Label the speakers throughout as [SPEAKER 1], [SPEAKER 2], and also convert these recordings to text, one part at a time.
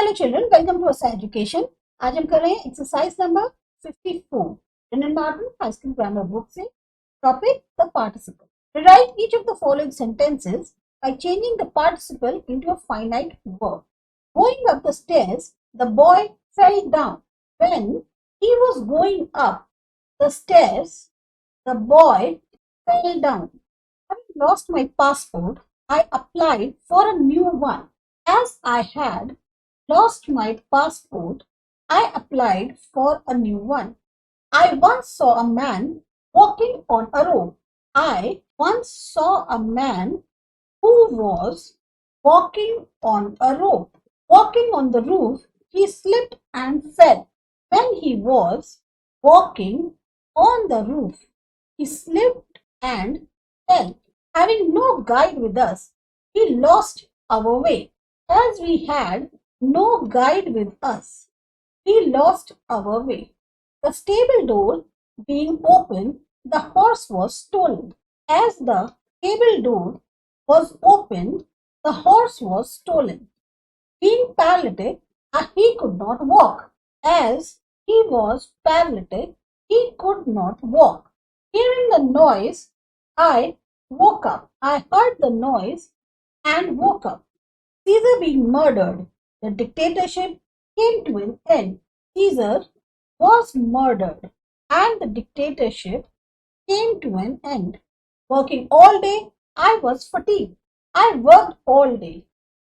[SPEAKER 1] Hello children, welcome to ASA Education. आज हम कर रहे हैं exercise number 54 Wren Martin High School Grammar book से topic the participle. Rewrite each of the following sentences by changing the participle into a finite verb. Going up the stairs, the boy fell down. When he was going up the stairs, the boy fell down. Having lost my passport, I applied for a new one. As I had lost my passport, I applied for a new one. I once saw a man walking on a rope. I once saw a man who was walking on a rope. Walking on the roof, he slipped and fell. When he was walking on the roof, he slipped and fell. Having no guide with us, we lost our way. As we had no guide with us, we lost our way. The stable door being open, the horse was stolen. As the stable door was opened, the horse was stolen. Being paralytic, he could not walk. As he was paralytic, he could not walk. Hearing the noise, I woke up. I heard the noise and woke up. Caesar being murdered, the dictatorship came to an end. Caesar was murdered and the dictatorship came to an end. Working all day, I was fatigued. I worked all day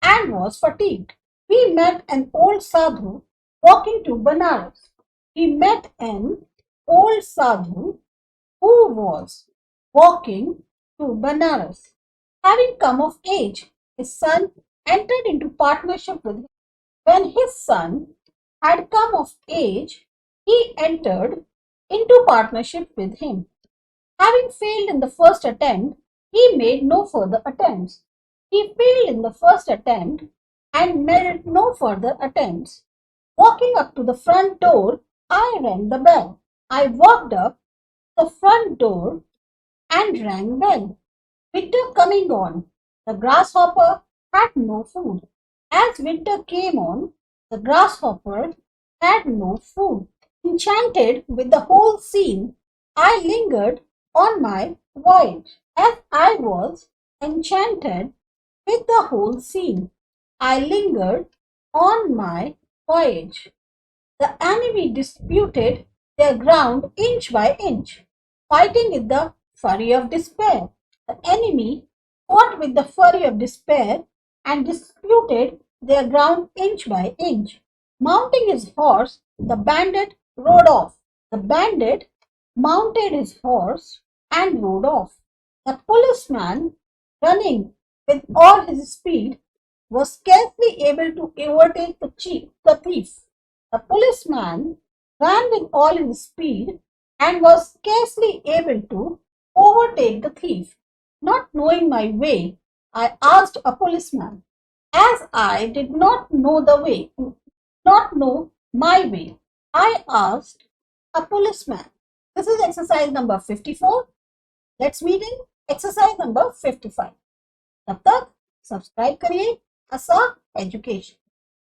[SPEAKER 1] and was fatigued. We met an old sadhu walking to Banaras. We met an old sadhu who was walking to Banaras. Having come of age, his son entered into partnership with him. When his son had come of age, he entered into partnership with him. Having failed in the first attempt, he made no further attempts. He failed in the first attempt and made no further attempts. Walking up to the front door, I rang the bell. I walked up the front door and rang bell. Winter coming on, the grasshopper had no food. As winter came on, the grasshopper had no food. Enchanted with the whole scene, I lingered on my voyage. As I was enchanted with the whole scene, I lingered on my voyage. The enemy disputed their ground inch by inch, fighting with the fury of despair. The enemy fought with the fury of despair and disputed their ground inch by inch. Mounting his horse, the bandit rode off. The bandit mounted his horse and rode off. The policeman, running with all his speed, was scarcely able to overtake the thief. The policeman ran with all his speed and was scarcely able to overtake the thief. Not knowing my way, I asked a policeman. As I did not know my way, I asked a policeman. This is exercise number 54. Let's meet in exercise number 55. तब तक subscribe करिए ASA Education.